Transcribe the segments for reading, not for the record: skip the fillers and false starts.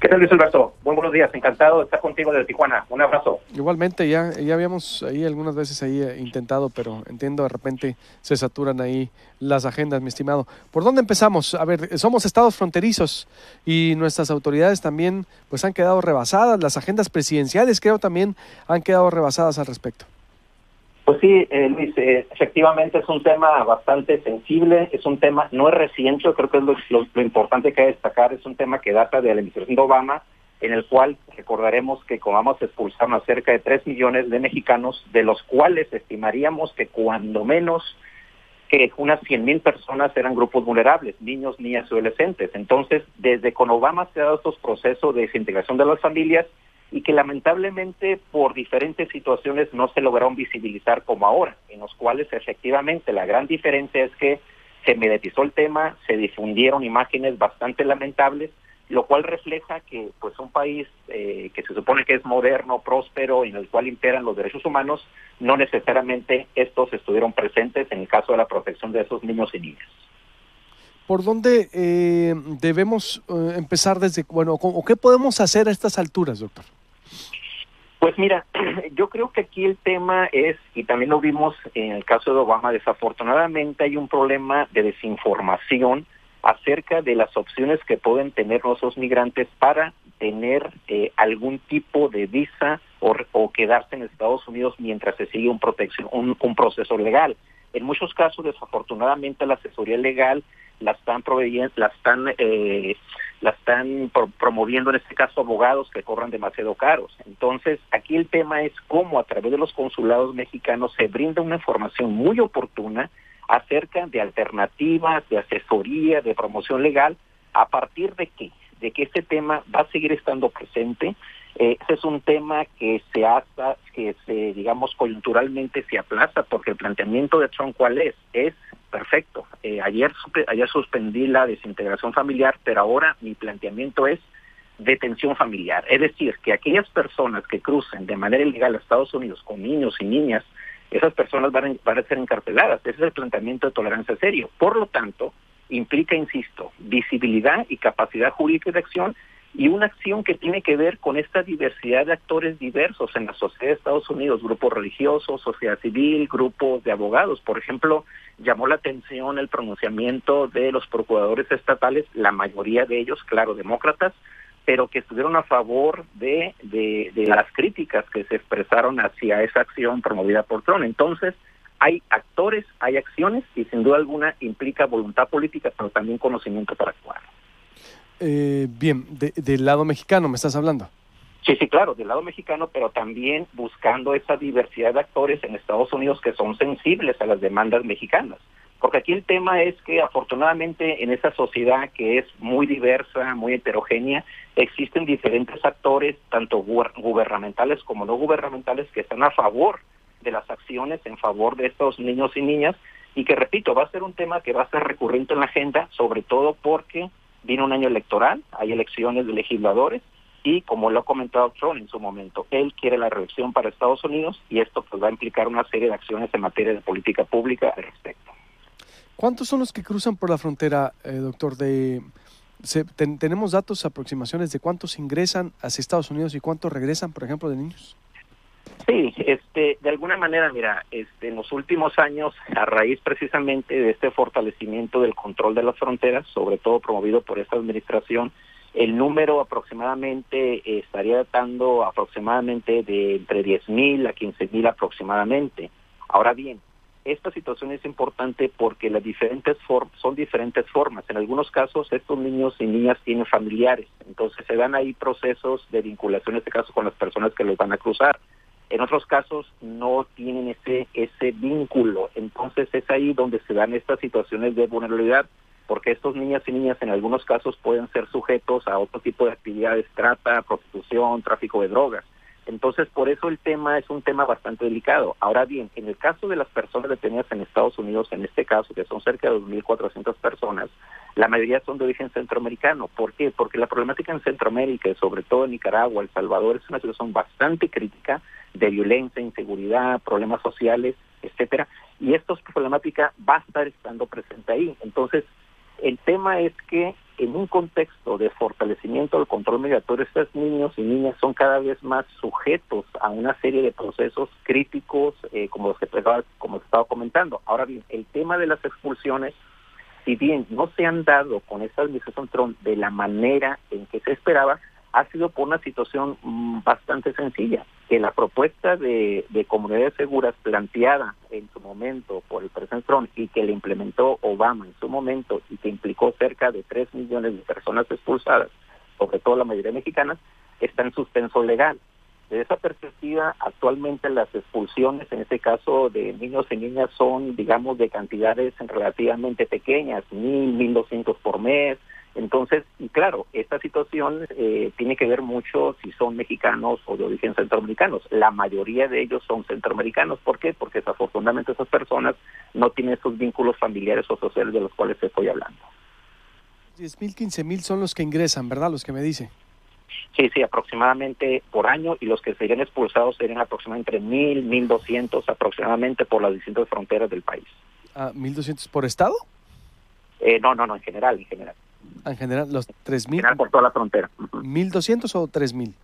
¿Qué tal, Luis Alberto? Buenos días, encantado de estar contigo desde Tijuana. Un abrazo. Igualmente, ya habíamos ahí algunas veces ahí intentado, pero entiendo de repente se saturan ahí las agendas, mi estimado. ¿Por dónde empezamos? A ver, somos estados fronterizos y nuestras autoridades también pues han quedado rebasadas, las agendas presidenciales creo también han quedado rebasadas al respecto. Pues sí, Luis, efectivamente es un tema bastante sensible, es un tema, no es reciente, creo que es lo importante que hay que destacar, es un tema que data de la administración de Obama, en el cual recordaremos que Obama expulsaron a cerca de 3 millones de mexicanos, de los cuales estimaríamos que cuando menos que unas 100,000 personas eran grupos vulnerables, niños, niñas y adolescentes. Entonces, desde con Obama se ha dado estos procesos de desintegración de las familias y que lamentablemente por diferentes situaciones no se lograron visibilizar como ahora, en los cuales efectivamente la gran diferencia es que se mediatizó el tema, se difundieron imágenes bastante lamentables, lo cual refleja que pues un país que se supone que es moderno, próspero, y en el cual imperan los derechos humanos, no necesariamente estos estuvieron presentes en el caso de la protección de esos niños y niñas. ¿Por dónde debemos empezar desde, bueno, o qué podemos hacer a estas alturas, doctor? Pues mira, yo creo que aquí el tema es, y también lo vimos en el caso de Obama, desafortunadamente hay un problema de desinformación acerca de las opciones que pueden tener nuestros migrantes para tener algún tipo de visa o quedarse en Estados Unidos mientras se sigue un proceso legal. En muchos casos, desafortunadamente, la asesoría legal la están proveyendo, la están promoviendo, en este caso, abogados que cobran demasiado caros. Entonces, aquí el tema es cómo a través de los consulados mexicanos se brinda una información muy oportuna acerca de alternativas, de asesoría, de promoción legal, a partir de qué, de que este tema va a seguir estando presente. Ese es un tema que digamos, coyunturalmente se aplaza, porque el planteamiento de Trump, ¿cuál es? Es perfecto. Ayer suspendí la desintegración familiar, pero ahora mi planteamiento es detención familiar. Es decir, que aquellas personas que crucen de manera ilegal a Estados Unidos con niños y niñas, esas personas van a ser encarceladas. Ese es el planteamiento de tolerancia serio. Por lo tanto, implica, insisto, visibilidad y capacidad jurídica de acción, y una acción que tiene que ver con esta diversidad de actores diversos en la sociedad de Estados Unidos, grupos religiosos, sociedad civil, grupos de abogados. Por ejemplo, llamó la atención el pronunciamiento de los procuradores estatales, la mayoría de ellos, claro, demócratas, pero que estuvieron a favor de las críticas que se expresaron hacia esa acción promovida por Trump. Entonces, hay actores, hay acciones, y sin duda alguna implica voluntad política, pero también conocimiento para actuar. Bien, del lado mexicano me estás hablando. Sí, claro, del lado mexicano, pero también buscando esa diversidad de actores en Estados Unidos que son sensibles a las demandas mexicanas. Porque aquí el tema es que afortunadamente en esa sociedad que es muy diversa, muy heterogénea, existen diferentes actores, tanto gubernamentales como no gubernamentales, que están a favor de las acciones en favor de estos niños y niñas, y que, repito, va a ser un tema que va a ser recurrente en la agenda, sobre todo porque viene un año electoral, hay elecciones de legisladores, y como lo ha comentado Trump en su momento, él quiere la reelección para Estados Unidos, y esto pues va a implicar una serie de acciones en materia de política pública al respecto. ¿Cuántos son los que cruzan por la frontera, doctor? ¿Tenemos datos, aproximaciones de cuántos ingresan hacia Estados Unidos y cuántos regresan, por ejemplo, de niños? Sí, de alguna manera, mira, en los últimos años, a raíz precisamente de este fortalecimiento del control de las fronteras, sobre todo promovido por esta administración, el número aproximadamente estaría datando aproximadamente de entre 10,000 a 15,000 aproximadamente. Ahora bien, esta situación es importante porque son diferentes formas. En algunos casos, estos niños y niñas tienen familiares, entonces se dan ahí procesos de vinculación, en este caso con las personas que los van a cruzar. En otros casos no tienen ese vínculo, entonces es ahí donde se dan estas situaciones de vulnerabilidad, porque estos niñas y niñas en algunos casos pueden ser sujetos a otro tipo de actividades, trata, prostitución, tráfico de drogas. Entonces, por eso el tema es un tema bastante delicado. Ahora bien, en el caso de las personas detenidas en Estados Unidos, en este caso, que son cerca de 2,400 personas, la mayoría son de origen centroamericano. ¿Por qué? Porque la problemática en Centroamérica, y sobre todo en Nicaragua, El Salvador, es una situación bastante crítica de violencia, inseguridad, problemas sociales, etcétera, y esta problemática va a estar estando presente ahí. Entonces, El tema es que en un contexto de fortalecimiento del control migratorio, estos niños y niñas son cada vez más sujetos a una serie de procesos críticos, como los que como estaba comentando. Ahora bien, el tema de las expulsiones, si bien no se han dado con esta administración Trump de la manera en que se esperaba, ha sido por una situación bastante sencilla, que la propuesta de comunidades seguras planteada en su momento por el presidente Trump y que le implementó Obama en su momento y que implicó cerca de 3 millones de personas expulsadas, sobre todo la mayoría mexicanas, está en suspenso legal. Desde esa perspectiva, actualmente las expulsiones, en este caso de niños y niñas, son, digamos, de cantidades relativamente pequeñas, 1,200 por mes. Entonces, y claro, esta situación tiene que ver mucho si son mexicanos o de origen centroamericanos. La mayoría de ellos son centroamericanos. ¿Por qué? Porque desafortunadamente esas personas no tienen esos vínculos familiares o sociales de los cuales estoy hablando. 10,000, 15,000 son los que ingresan, ¿verdad? Los que me dice. Sí, aproximadamente por año, y los que serían expulsados serían aproximadamente entre 1,000, 1,200 aproximadamente por las distintas fronteras del país. ¿1,200 por estado? No, en general. En general, los 3,000. En general por toda la frontera. 1,200 o 3,000.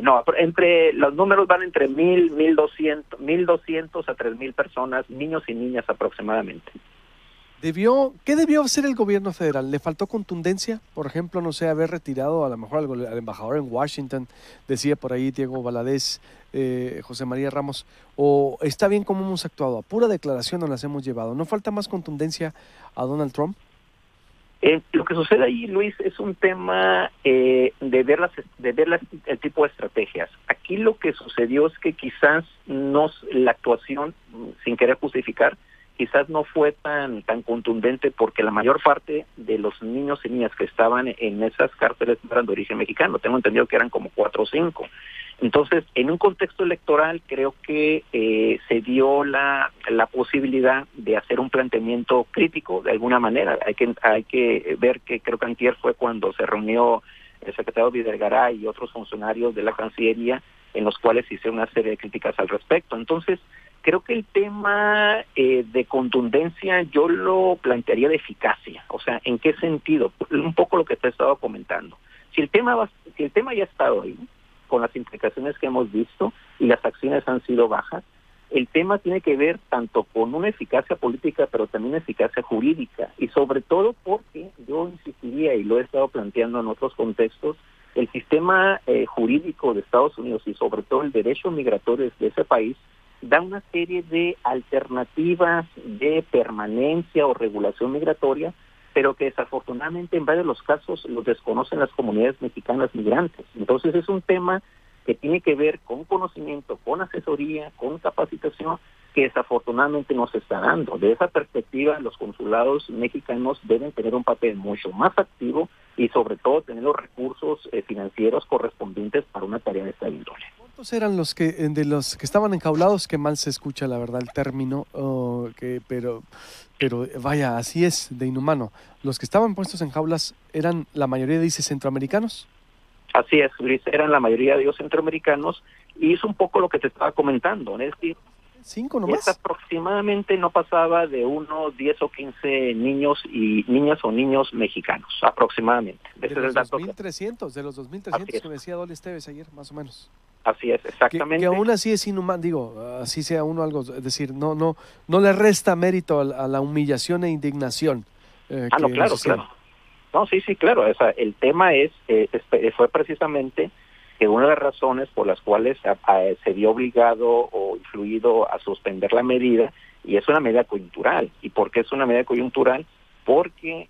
No, entre los números van entre 1,000, 1,200 a 3,000 personas, niños y niñas aproximadamente. ¿Qué debió hacer el gobierno federal? ¿Le faltó contundencia? Por ejemplo, no sé, haber retirado a lo mejor al embajador en Washington, decía por ahí Diego Valadez, José María Ramos, o está bien cómo hemos actuado, a pura declaración nos las hemos llevado. ¿No falta más contundencia a Donald Trump? Lo que sucede ahí, Luis, es un tema de ver el tipo de estrategias. Aquí lo que sucedió es que quizás la actuación, sin querer justificar, quizás no fue tan contundente porque la mayor parte de los niños y niñas que estaban en esas cárceles no eran de origen mexicano. Tengo entendido que eran como 4 o 5. Entonces, en un contexto electoral, creo que se dio la posibilidad de hacer un planteamiento crítico de alguna manera. Hay que ver que creo que antier fue cuando se reunió el secretario Videgaray y otros funcionarios de la Cancillería, en los cuales hice una serie de críticas al respecto. Entonces, creo que el tema de contundencia yo lo plantearía de eficacia. O sea, ¿en qué sentido? Un poco lo que te he estado comentando. Si el tema ya ha estado ahí, con las implicaciones que hemos visto y las acciones han sido bajas, el tema tiene que ver tanto con una eficacia política, pero también eficacia jurídica, y sobre todo porque yo insistiría, y lo he estado planteando en otros contextos, el sistema jurídico de Estados Unidos y sobre todo el derecho migratorio de ese país da una serie de alternativas de permanencia o regulación migratoria, pero que desafortunadamente en varios de los casos los desconocen las comunidades mexicanas migrantes. Entonces es un tema que tiene que ver con conocimiento, con asesoría, con capacitación, que desafortunadamente no se está dando. De esa perspectiva, los consulados mexicanos deben tener un papel mucho más activo y sobre todo tener los recursos financieros correspondientes para una tarea de esta índole. ¿Cuántos eran de los que estaban enjaulados? Que mal se escucha, la verdad, el término, pero vaya, así es, de inhumano. Los que estaban puestos en jaulas eran, la mayoría dice, centroamericanos. Así es, Luis, eran la mayoría de ellos centroamericanos, y es un poco lo que te estaba comentando, ¿no? Es decir, 5 nomás. Aproximadamente no pasaba de unos 10 o 15 niños y niñas o niños mexicanos, aproximadamente. De los 2,300, de los 2,300 que me decía Dolly Esteves ayer, más o menos. Así es, exactamente. Que aún así es inhumano, digo, así sea uno algo, es decir, no le resta mérito a la humillación e indignación. No, claro. No, sí, claro. O sea, el tema fue precisamente que una de las razones por las cuales se vio obligado o influido a suspender la medida, y es una medida coyuntural. ¿Y por qué es una medida coyuntural? Porque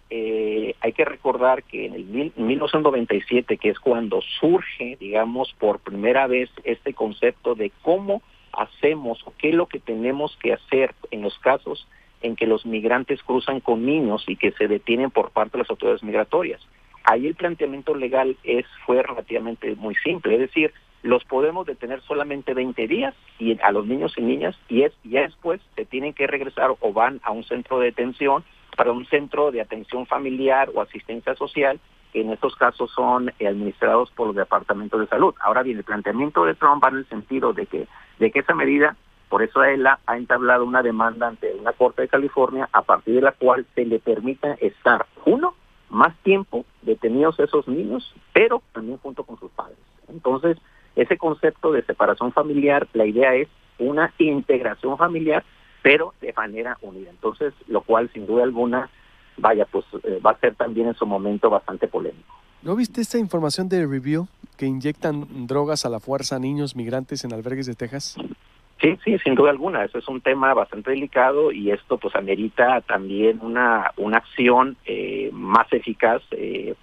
hay que recordar que en el 1997, que es cuando surge, digamos, por primera vez este concepto de cómo hacemos o qué es lo que tenemos que hacer en los casos en que los migrantes cruzan con niños y que se detienen por parte de las autoridades migratorias. Ahí el planteamiento legal fue relativamente muy simple, es decir, los podemos detener solamente 20 días y a los niños y niñas, y ya después se tienen que regresar o van a un centro de detención, para un centro de atención familiar o asistencia social, que en estos casos son administrados por los departamentos de salud. Ahora bien, el planteamiento de Trump va en el sentido de que esa medida Por eso él ha entablado una demanda ante una corte de California, a partir de la cual se le permita estar, más tiempo detenidos esos niños, pero también junto con sus padres. Entonces, ese concepto de separación familiar, la idea es una integración familiar, pero de manera unida. Entonces, lo cual sin duda alguna, va a ser también en su momento bastante polémico. ¿No viste esta información de Review que inyectan drogas a la fuerza a niños migrantes en albergues de Texas? Sí, sin duda alguna. Eso es un tema bastante delicado y esto pues amerita también una acción más eficaz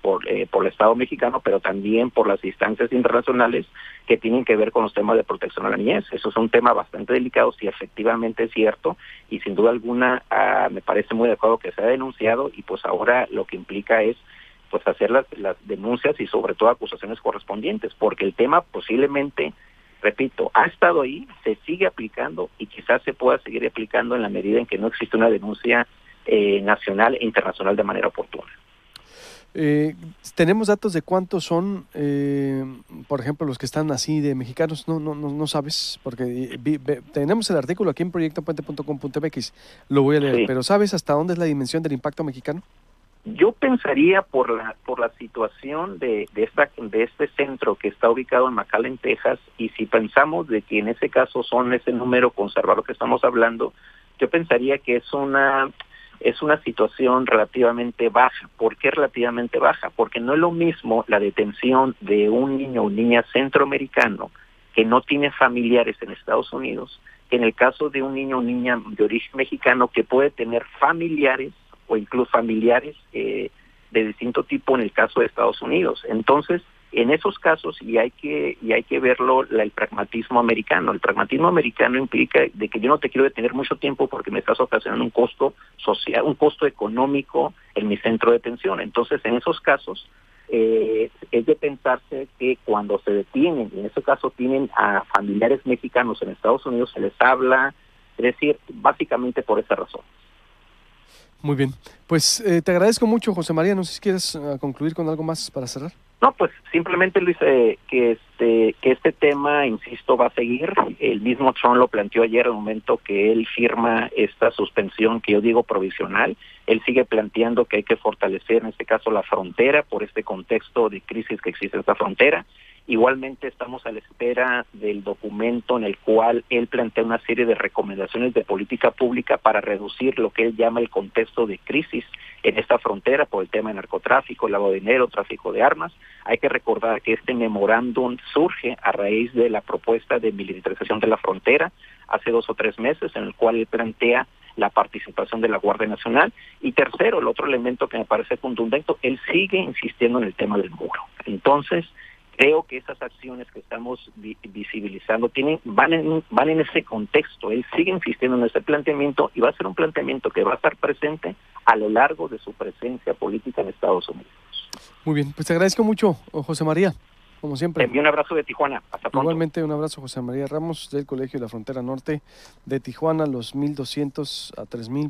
por el Estado mexicano, pero también por las instancias internacionales que tienen que ver con los temas de protección a la niñez. Eso es un tema bastante delicado, si efectivamente es cierto, y sin duda alguna me parece muy adecuado que se ha denunciado, y pues ahora lo que implica es pues hacer las denuncias y sobre todo acusaciones correspondientes, porque el tema posiblemente, repito, ha estado ahí, se sigue aplicando y quizás se pueda seguir aplicando en la medida en que no existe una denuncia nacional e internacional de manera oportuna. ¿Tenemos datos de cuántos son, por ejemplo, los que están así de mexicanos? No sabes, porque tenemos el artículo aquí en proyectopuente.com.mx, lo voy a leer, sí. Pero ¿sabes hasta dónde es la dimensión del impacto mexicano? Yo pensaría por la situación de este centro que está ubicado en McAllen, Texas, y si pensamos de que en ese caso son ese número conservador que estamos hablando, yo pensaría que es una situación relativamente baja. ¿Por qué relativamente baja? Porque no es lo mismo la detención de un niño o niña centroamericano que no tiene familiares en Estados Unidos, que en el caso de un niño o niña de origen mexicano que puede tener familiares o incluso familiares de distinto tipo en el caso de Estados Unidos. Entonces, en esos casos, y hay que verlo, el pragmatismo americano. El pragmatismo americano implica de que yo no te quiero detener mucho tiempo porque me estás ocasionando un costo social, un costo económico en mi centro de detención. Entonces, en esos casos, es de pensarse que cuando se detienen, en ese caso tienen a familiares mexicanos en Estados Unidos, se les habla, es decir, básicamente por esa razón. Muy bien, pues te agradezco mucho, José María. No sé si quieres concluir con algo más para cerrar. No, pues simplemente, Luis, que este tema, insisto, va a seguir. El mismo Trump lo planteó ayer, al momento que él firma esta suspensión que yo digo provisional. Él sigue planteando que hay que fortalecer, en este caso, la frontera por este contexto de crisis que existe en esta frontera. Igualmente estamos a la espera del documento en el cual él plantea una serie de recomendaciones de política pública para reducir lo que él llama el contexto de crisis en esta frontera por el tema de narcotráfico, lavado de dinero, tráfico de armas. Hay que recordar que este memorándum surge a raíz de la propuesta de militarización de la frontera hace 2 o 3 meses, en el cual él plantea la participación de la Guardia Nacional. Y tercero, el otro elemento que me parece contundente, él sigue insistiendo en el tema del muro. Entonces, creo que esas acciones que estamos visibilizando van en ese contexto. Él sigue insistiendo en ese planteamiento y va a ser un planteamiento que va a estar presente a lo largo de su presencia política en Estados Unidos. Muy bien, pues te agradezco mucho, José María, como siempre. Te envío un abrazo de Tijuana. Hasta pronto. Igualmente un abrazo, José María Ramos, del Colegio de la Frontera Norte de Tijuana, los 1,200 a 3,000